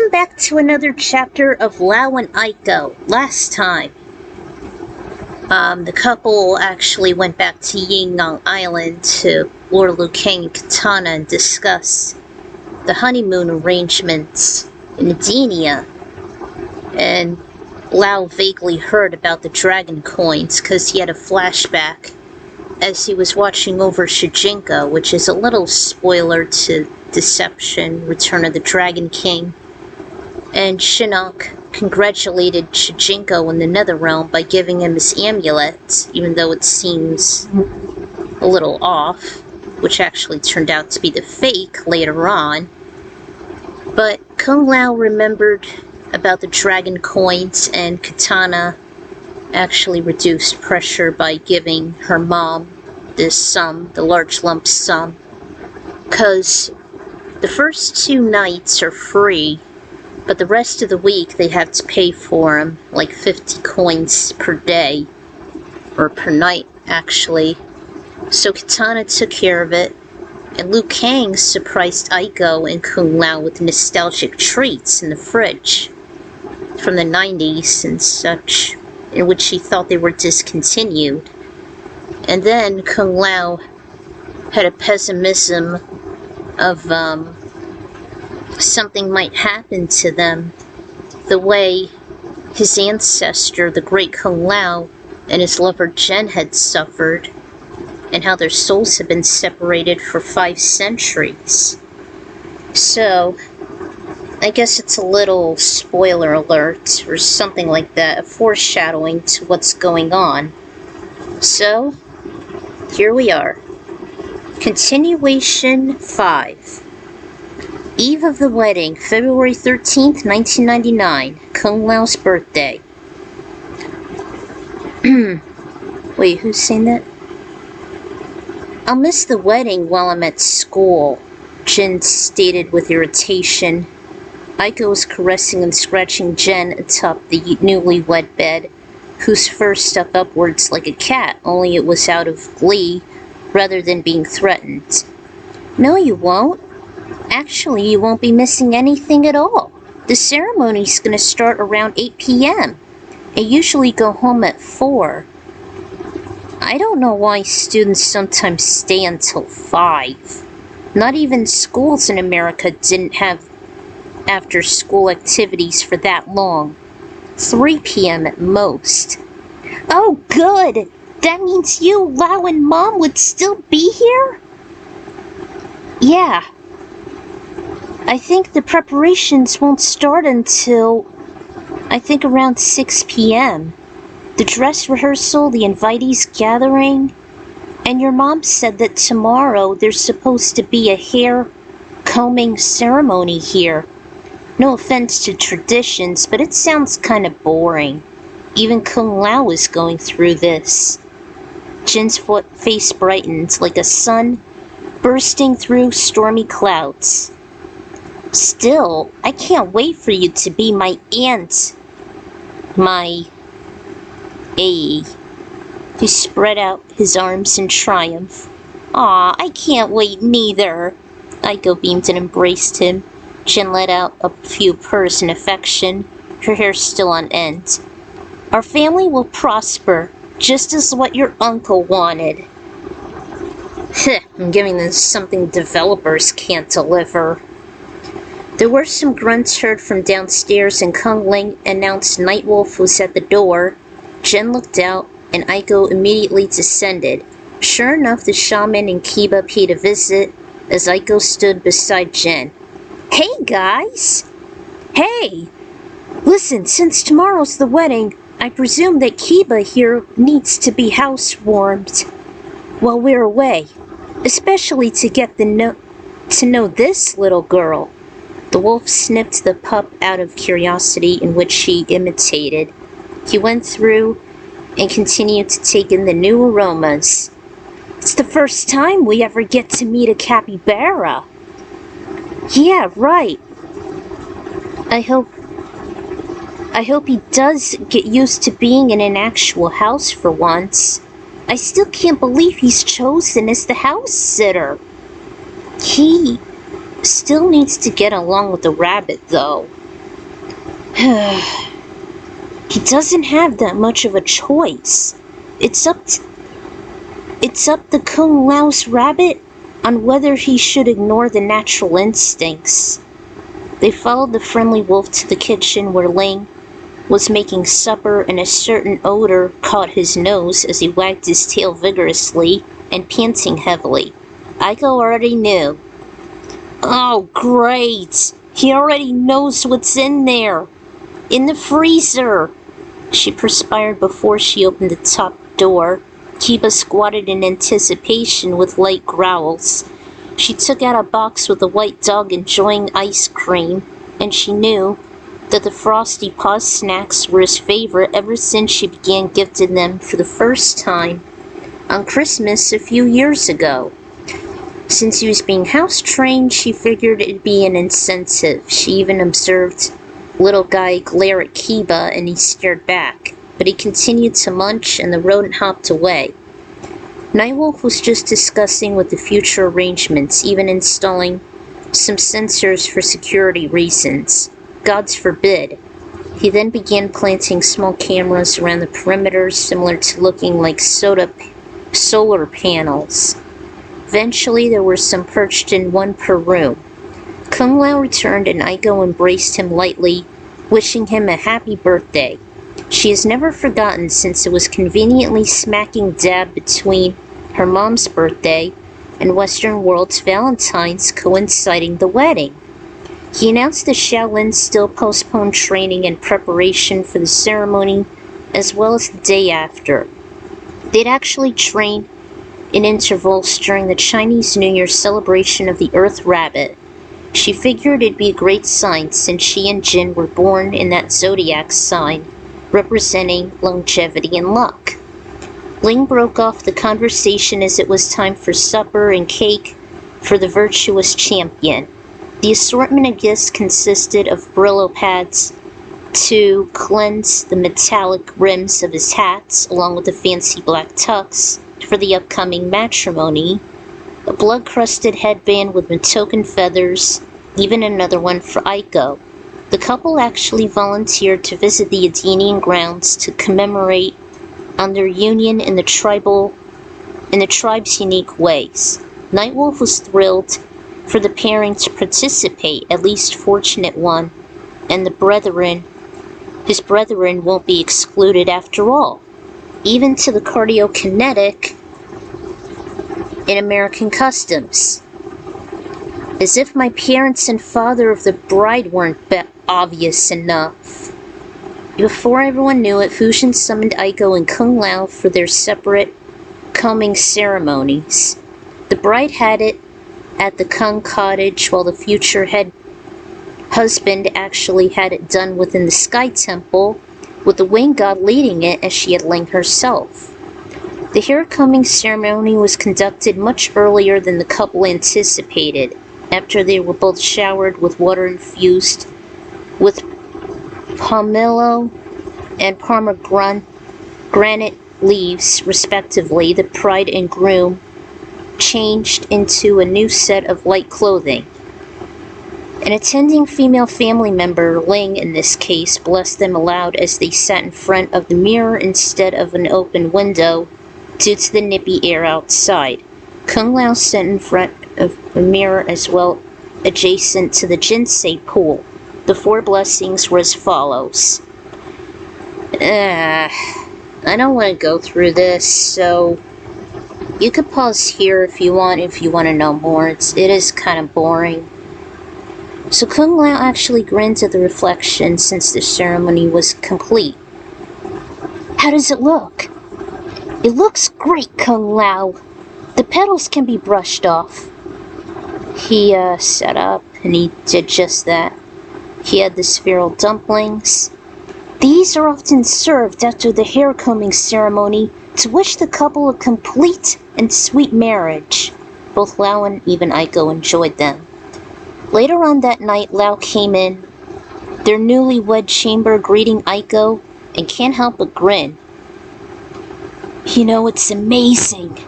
Welcome back to another chapter of Lao and Aiko. Last time, the couple actually went back to Yingyang Island to Lord Liu Kang and Katana and discuss the honeymoon arrangements in Edenia. And Lao vaguely heard about the dragon coins because he had a flashback as he was watching over Shijinko, which is a little spoiler to Deception, Return of the Dragon King. And Shinnok congratulated Shijinko in the Netherrealm by giving him his amulet, even though it seems a little off, which actually turned out to be the fake later on. But Kung Lao remembered about the dragon coins, and Katana actually reduced pressure by giving her mom this sum, the large lump sum, because the first 2 nights are free, but the rest of the week they have to pay for them, like 50 coins per day, or per night actually. So Katana took care of it, and Liu Kang surprised Aiko and Kung Lao with nostalgic treats in the fridge from the 90s and such, in which he thought they were discontinued. And then Kung Lao had a pessimism of something might happen to them, the way his ancestor, the great Kung Lao, and his lover Jen had suffered, and how their souls had been separated for 5 centuries. So, I guess it's a little spoiler alert, or something like that, a foreshadowing to what's going on. So, here we are. Continuation 5. Eve of the wedding, February 13th, 1999, Kung Lao's birthday. Wait, who's saying that? I'll miss the wedding while I'm at school, Jin stated with irritation. Aiko was caressing and scratching Jen atop the newlywed bed, whose fur stuck upwards like a cat, only it was out of glee rather than being threatened. No, you won't. Actually, you won't be missing anything at all. The ceremony's gonna start around 8 p.m. I usually go home at 4. I don't know why students sometimes stay until 5. Not even schools in America didn't have after-school activities for that long. 3 p.m. at most. Oh, good! That means you, Lao, and Mom would still be here? Yeah. I think the preparations won't start until, around 6 p.m. The dress rehearsal, the invitees gathering, and your mom said that tomorrow there's supposed to be a hair combing ceremony here. No offense to traditions, but it sounds kind of boring. Even Kung Lao is going through this. Jin's face brightened like a sun bursting through stormy clouds. Still, I can't wait for you to be my aunt. He spread out his arms in triumph. Aw, I can't wait neither. Aiko beamed and embraced him. Jin let out a few purrs in affection, her hair still on end. Our family will prosper, just as what your uncle wanted. I'm giving them something developers can't deliver. There were some grunts heard from downstairs, and Kung Ling announced Nightwolf was at the door. Jen looked out, and Aiko immediately descended. Sure enough, the shaman and Kiba paid a visit as Aiko stood beside Jen. Hey, guys! Hey! Listen, since tomorrow's the wedding, I presume that Kiba here needs to be house-warmed while we're away, especially to get to know this little girl. The wolf snipped the pup out of curiosity, in which she imitated. He went through and continued to take in the new aromas. It's the first time we ever get to meet a capybara. Yeah, right. I hope he does get used to being in an actual house for once. I still can't believe he's chosen as the house sitter. He still needs to get along with the rabbit, though. He doesn't have that much of a choice. It's up to Kung Lao's rabbit on whether he should ignore the natural instincts. They followed the friendly wolf to the kitchen where Ling was making supper, and a certain odor caught his nose as he wagged his tail vigorously and panting heavily. Aiko already knew. Oh, great! He already knows what's in there! In the freezer! She perspired before she opened the top door. Kiba squatted in anticipation with light growls. She took out a box with a white dog enjoying ice cream, and she knew that the Frosty Paws snacks were his favorite ever since she began gifting them for the first time on Christmas a few years ago. Since he was being house-trained, she figured it'd be an incentive. She even observed little guy glare at Kiba, and he stared back, but he continued to munch, and the rodent hopped away. Nightwolf was just discussing with the future arrangements, even installing some sensors for security reasons. Gods forbid. He then began planting small cameras around the perimeter, similar to looking like solar panels. Eventually, there were some perched in one per room. Kung Lao returned, and Aiko embraced him lightly, wishing him a happy birthday. She has never forgotten, since it was conveniently smacking dab between her mom's birthday and Western world's Valentine's, coinciding the wedding. He announced that Shaolin still postponed training and preparation for the ceremony, as well as the day after. They'd actually train in intervals during the Chinese New Year celebration of the Earth Rabbit. She figured it'd be a great sign, since she and Jin were born in that zodiac sign, representing longevity and luck. Ling broke off the conversation as it was time for supper and cake for the virtuous champion. The assortment of gifts consisted of Brillo pads to cleanse the metallic rims of his hats, along with a fancy black tux for the upcoming matrimony, a blood-crusted headband with token feathers, even another one for Aiko. The couple actually volunteered to visit the Adenian grounds to commemorate on their union in the tribe's unique ways. Nightwolf was thrilled for the pairing to participate, at least fortunate one, and his brethren won't be excluded after all, even to the cardiokinetic in American customs. As if my parents and father of the bride weren't obvious enough. Before everyone knew it, Fusion summoned Aiko and Kung Lao for their separate combing ceremonies. The bride had it at the Kung cottage, while the future husband actually had it done within the Sky Temple, with the Wing God leading it as she had Ling herself. The hair combing ceremony was conducted much earlier than the couple anticipated, after they were both showered with water infused with pomelo and pomegranate leaves, respectively. The bride and groom changed into a new set of light clothing. An attending female family member, Ling in this case, blessed them aloud as they sat in front of the mirror instead of an open window due to the nippy air outside. Kung Lao sat in front of a mirror as well, adjacent to the Jinsei pool. The 4 blessings were as follows. I don't want to go through this, so you could pause here if you want to know more. It is kind of boring. So Kung Lao actually grinned at the reflection since the ceremony was complete. How does it look? It looks great, Kung Lao. The petals can be brushed off. He sat up and he did just that. He had the spheral dumplings. These are often served after the hair combing ceremony to wish the couple a complete and sweet marriage. Both Lao and even Aiko enjoyed them. Later on that night, Lao came in their newlywed chamber greeting Aiko and can't help but grin. You know, it's amazing.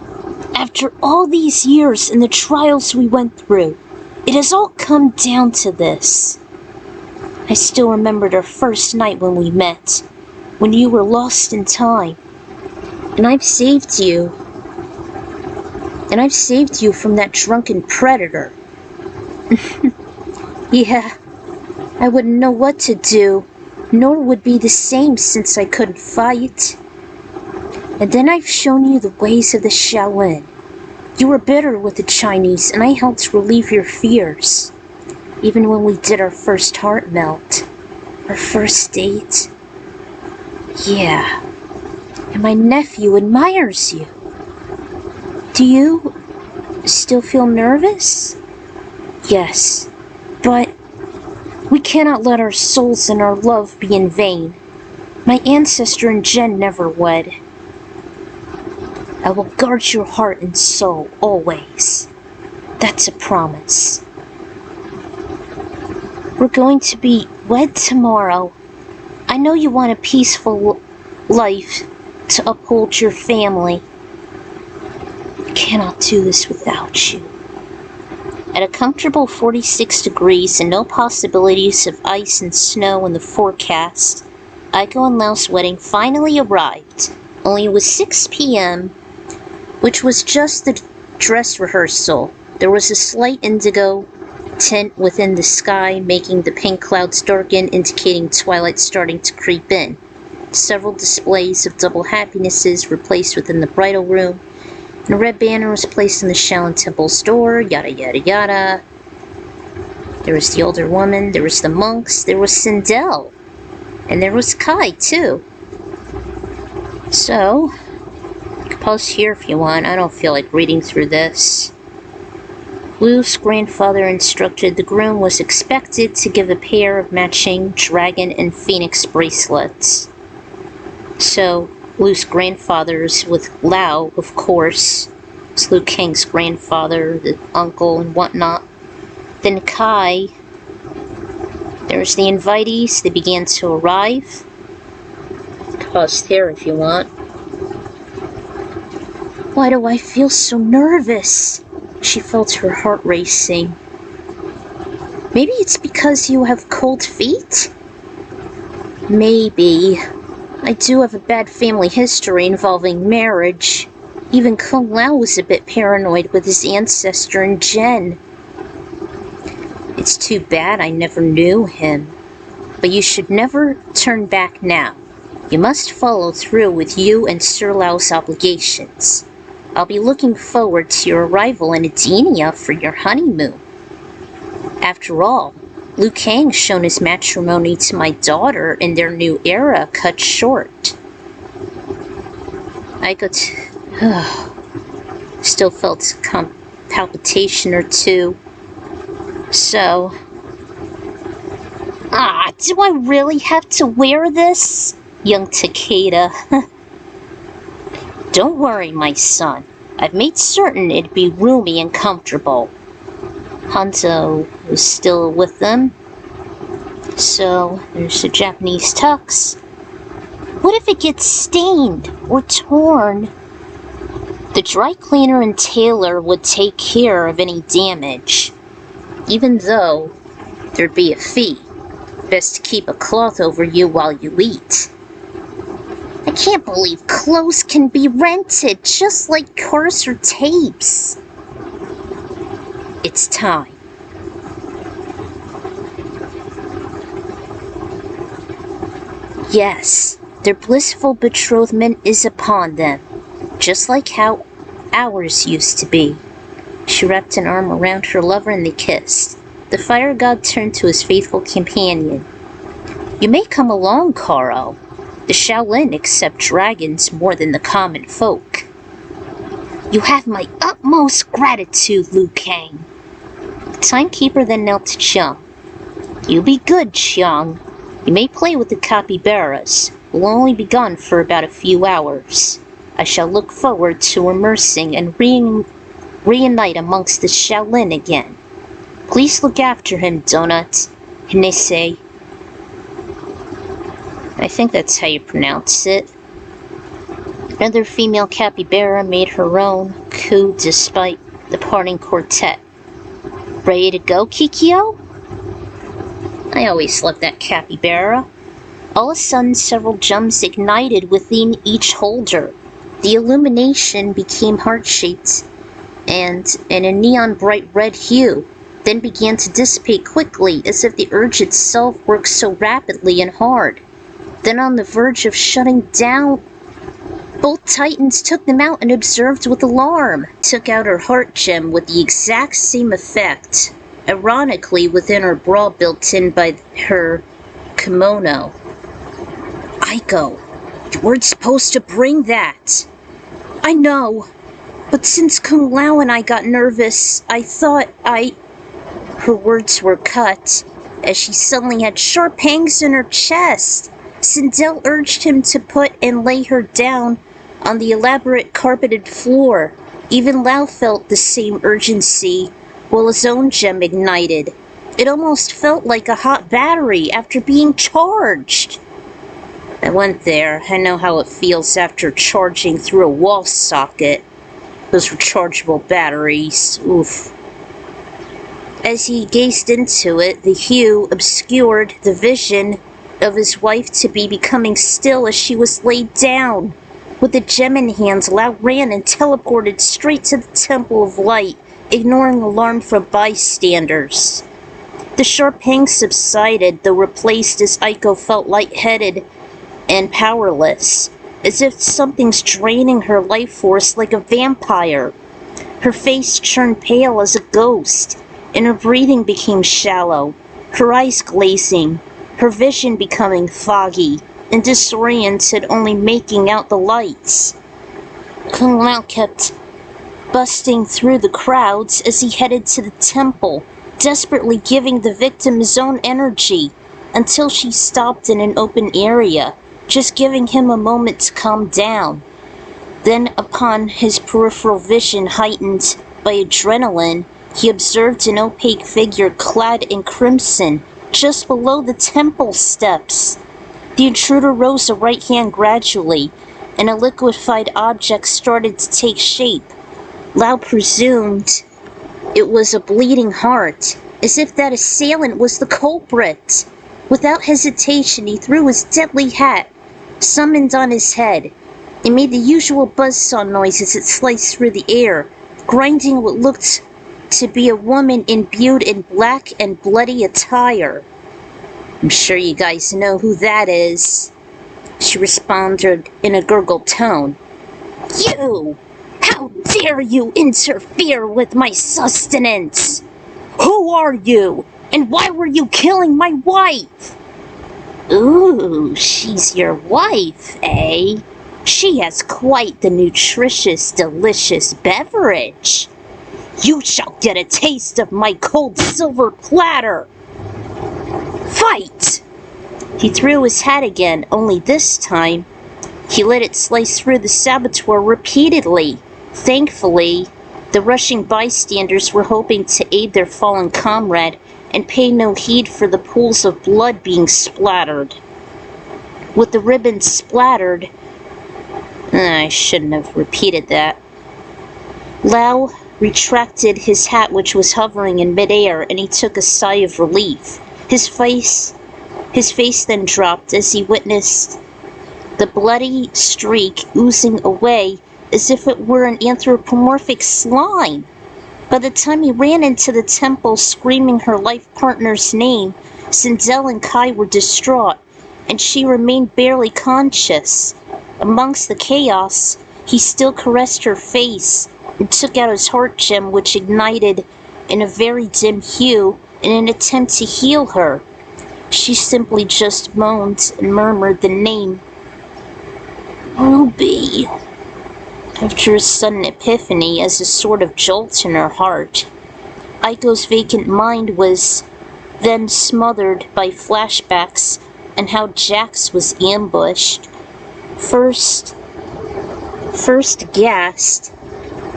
After all these years and the trials we went through, it has all come down to this. I still remembered our first night when we met, when you were lost in time. And I've saved you. And I've saved you from that drunken predator. Yeah, I wouldn't know what to do, nor would be the same since I couldn't fight. And then I've shown you the ways of the Shaolin. You were bitter with the Chinese, and I helped relieve your fears. Even when we did our first heart melt, our first date. Yeah, and my nephew admires you. Do you still feel nervous? Yes, but we cannot let our souls and our love be in vain. My ancestor and Jen never wed. I will guard your heart and soul always. That's a promise. We're going to be wed tomorrow. I know you want a peaceful life to uphold your family. I cannot do this without you. At a comfortable 46 degrees and no possibilities of ice and snow in the forecast, Aiko and Lao's wedding finally arrived. Only it was 6 p.m., which was just the dress rehearsal. There was a slight indigo tint within the sky, making the pink clouds darken, indicating twilight starting to creep in. Several displays of double happinesses were placed within the bridal room, and a red banner was placed in the Shaolin Temple's door, yada yada yada. There was the older woman, there was the monks, there was Sindel, and there was Kai too. So, you can pause here if you want. I don't feel like reading through this. Lu's grandfather instructed the groom was expected to give a pair of matching dragon and phoenix bracelets. So, Lu's grandfather is with Lao, of course. It's Liu Kang's grandfather, the uncle, and whatnot. Then Kai. There's the invitees. They began to arrive. Pause there if you want. Why do I feel so nervous? She felt her heart racing. Maybe it's because you have cold feet? Maybe. I do have a bad family history involving marriage. Even Kung Lao was a bit paranoid with his ancestor and Jen. It's too bad I never knew him. But you should never turn back now. You must follow through with you and Sir Lao's obligations. I'll be looking forward to your arrival in Edenia for your honeymoon. After all, Liu Kang's shown his matrimony to my daughter in their new era cut short. Aiko still felt a palpitation or two. So, do I really have to wear this? Young Takeda. Don't worry, my son. I've made certain it'd be roomy and comfortable. Hanzo was still with them. So, there's the Japanese tux. What if it gets stained or torn? The dry cleaner and tailor would take care of any damage. Even though there'd be a fee. Best to keep a cloth over you while you eat. I can't believe clothes can be rented, just like cars or tapes. It's time. Yes, their blissful betrothment is upon them, just like how ours used to be. She wrapped an arm around her lover and they kissed. The fire god turned to his faithful companion. You may come along, Karo. The Shaolin accept dragons more than the common folk. You have my utmost gratitude, Liu Kang. The timekeeper then knelt to Chiang. You be good, Chiang. You may play with the capybaras. We'll only be gone for about a few hours. I shall look forward to immersing and reunite amongst the Shaolin again. Please look after him, Donut. Hinese. I think that's how you pronounce it. Another female capybara made her own coup despite the parting quartet. Ready to go, Kikyo? I always loved that capybara. All of a sudden, several gems ignited within each holder. The illumination became heart-shaped and in a neon bright red hue, then began to dissipate quickly as if the urge itself worked so rapidly and hard. Then on the verge of shutting down, both titans took them out and observed with alarm. Took out her heart gem with the exact same effect, ironically within her bra built in by her kimono. Aiko, you weren't supposed to bring that. I know, but since Kung Lao and I got nervous, I thought Her words were cut as she suddenly had sharp pangs in her chest. Sindel urged him to put and lay her down on the elaborate carpeted floor. Even Lao felt the same urgency, while his own gem ignited. It almost felt like a hot battery after being charged. I went there. I know how it feels after charging through a wall socket. Those rechargeable batteries. Oof. As he gazed into it, the hue obscured the vision of his wife to be becoming still as she was laid down. With the gem in hands, Lao ran and teleported straight to the Temple of Light, ignoring alarm from bystanders. The sharp pangs subsided, though replaced as Aiko felt lightheaded and powerless, as if something's draining her life force like a vampire. Her face turned pale as a ghost, and her breathing became shallow, her eyes glazing, her vision becoming foggy and disoriented, only making out the lights. Kung Lao kept busting through the crowds as he headed to the temple, desperately giving the victim his own energy, until she stopped in an open area, just giving him a moment to calm down. Then, upon his peripheral vision heightened by adrenaline, he observed an opaque figure clad in crimson just below the temple steps. The intruder rose a right hand gradually, and a liquefied object started to take shape. Lao presumed it was a bleeding heart, as if that assailant was the culprit. Without hesitation, he threw his deadly hat, summoned on his head. It made the usual buzzsaw noise as it sliced through the air, grinding what looked to be a woman imbued in black and bloody attire. I'm sure you guys know who that is, she responded in a gurgled tone. You! How dare you interfere with my sustenance? Who are you? And why were you killing my wife? Ooh, she's your wife, eh? She has quite the nutritious, delicious beverage. You shall get a taste of my cold silver platter. Fight! He threw his hat again, only this time he let it slice through the saboteur repeatedly. Thankfully, the rushing bystanders were hoping to aid their fallen comrade and pay no heed for the pools of blood being splattered. With the ribbon splattered, I shouldn't have repeated that. Lao retracted his hat, which was hovering in midair, and he took a sigh of relief. His face then dropped as he witnessed the bloody streak oozing away as if it were an anthropomorphic slime. By the time he ran into the temple screaming her life partner's name, Sindel and Kai were distraught, and she remained barely conscious. Amongst the chaos, he still caressed her face and took out his heart gem, which ignited in a very dim hue in an attempt to heal her. She simply just moaned and murmured the name, Ruby, after a sudden epiphany as a sort of jolt in her heart. Aiko's vacant mind was then smothered by flashbacks and how Jax was ambushed. First gassed,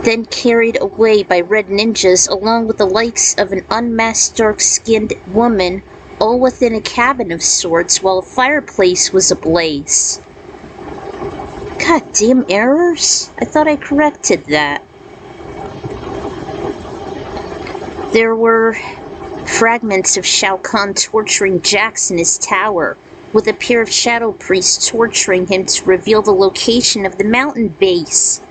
then carried away by red ninjas along with the likes of an unmasked dark-skinned woman, all within a cabin of sorts while a fireplace was ablaze. Goddamn errors? I thought I corrected that. There were fragments of Shao Kahn torturing Jax in his tower, with a pair of shadow priests torturing him to reveal the location of the mountain base.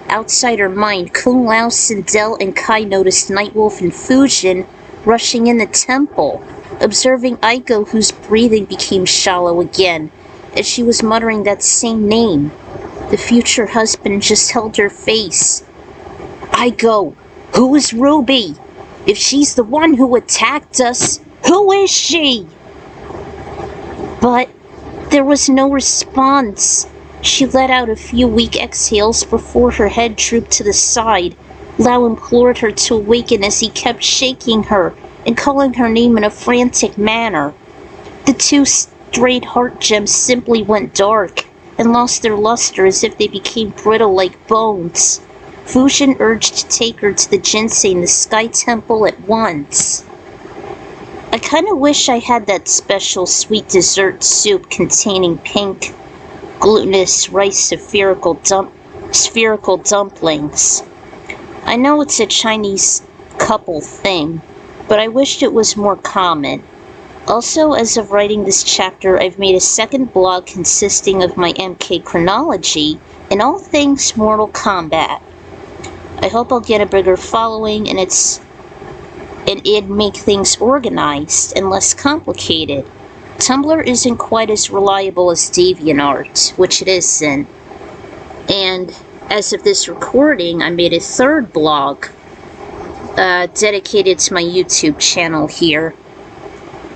Outside her mind, Kung Lao, Sindel, and Kai noticed Nightwolf and Fujin rushing in the temple, observing Aiko, whose breathing became shallow again, as she was muttering that same name. The future husband just held her face. Aiko, who is Ruby? If she's the one who attacked us, who is she? But there was no response. She let out a few weak exhales before her head drooped to the side. Lao implored her to awaken as he kept shaking her and calling her name in a frantic manner. The two straight heart gems simply went dark and lost their luster as if they became brittle like bones. Fujin urged to take her to the Jinsei in the Sky Temple at once. I kinda wish I had that special sweet dessert soup containing pink, glutinous rice spherical dumplings. I know it's a Chinese couple thing, but I wished it was more common. Also, as of writing this chapter, I've made a second blog consisting of my MK chronology and all things Mortal Kombat. I hope I'll get a bigger following and it'd make things organized and less complicated. Tumblr isn't quite as reliable as DeviantArt, which it isn't. And as of this recording, I made a third blog dedicated to my YouTube channel here.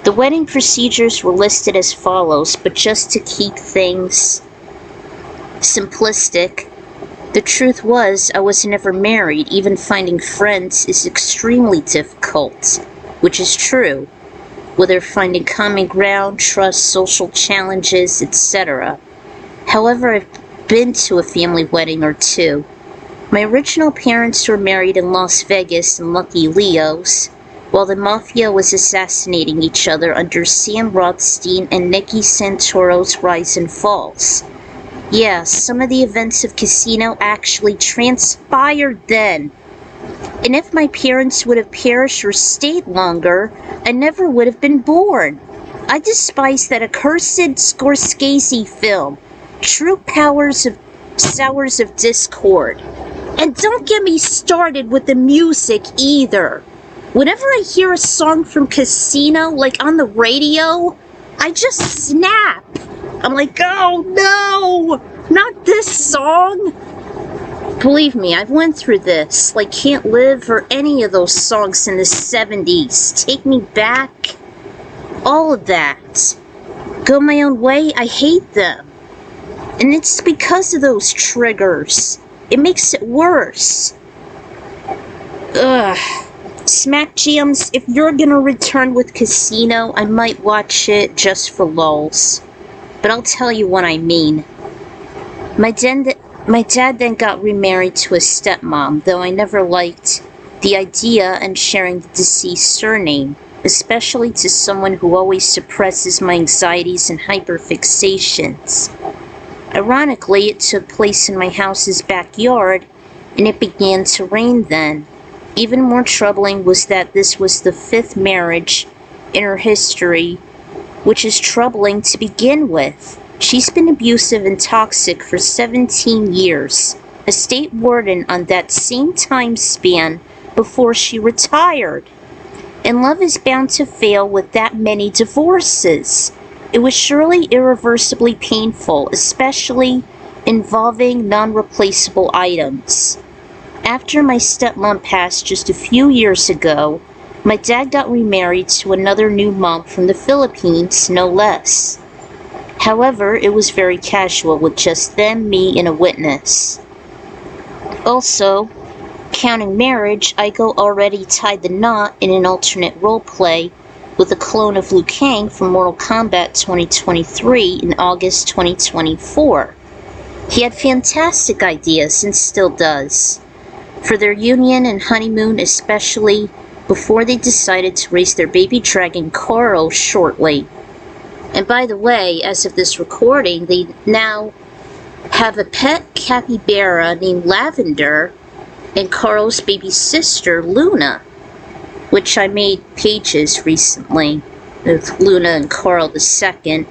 The wedding procedures were listed as follows, but just to keep things simplistic, the truth was I was never married. Even finding friends is extremely difficult, which is true, whether finding common ground, trust, social challenges, etc. However, I've been to a family wedding or two. My original parents were married in Las Vegas and Lucky Leo's, while the Mafia was assassinating each other under Sam Rothstein and Nicky Santoro's rise and falls. Yeah, some of the events of Casino actually transpired then. And if my parents would have perished or stayed longer, I never would have been born. I despise that accursed Scorsese film, True Powers of Sowers of Discord. And don't get me started with the music either. Whenever I hear a song from Casino, like on the radio, I just snap. I'm like, oh no, not this song. Believe me, I've went through this, like Can't Live or any of those songs in the 70s. Take Me Back, all of that. Go My Own Way, I hate them. And it's because of those triggers. It makes it worse. Ugh. Smack Jams, if you're gonna return with Casino, I might watch it just for lulz. But I'll tell you what I mean. My dad then got remarried to a stepmom, though I never liked the idea and sharing the deceased surname, especially to someone who always suppresses my anxieties and hyperfixations. Ironically, it took place in my house's backyard, and it began to rain then. Even more troubling was that this was the 5th marriage in her history, which is troubling to begin with. She's been abusive and toxic for 17 years, a state warden on that same time span before she retired. And love is bound to fail with that many divorces. It was surely irreversibly painful, especially involving non-replaceable items. After my stepmom passed just a few years ago, my dad got remarried to another new mom from the Philippines, no less. However, it was very casual with just them, me, and a witness. Also, counting marriage, Aiko already tied the knot in an alternate roleplay with a clone of Liu Kang from Mortal Kombat 2023 in August 2024. He had fantastic ideas and still does. For their union and honeymoon, especially before they decided to raise their baby dragon Koro shortly. And by the way, as of this recording, they now have a pet capybara named Lavender and Koro's baby sister, Luna. which I made pages recently with Luna and Carl II.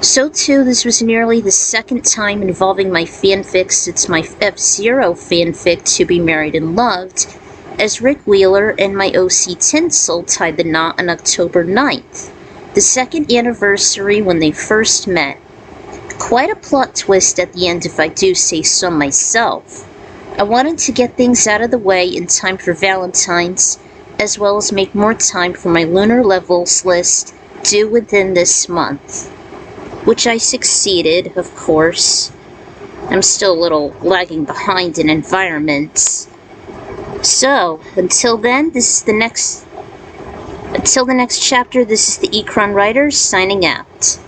So too, this was nearly the second time involving my fanfic since my F-Zero fanfic, To Be Married and Loved, as Rick Wheeler and my OC Tinsel tied the knot on October 9th, the second anniversary when they first met. Quite a plot twist at the end if I do say so myself. I wanted to get things out of the way in time for Valentine's, as well as make more time for my lunar levels list due within this month. Which I succeeded, of course. I'm still a little lagging behind in environments. So, until then, Until the next chapter, this is the Ekron Writers signing out.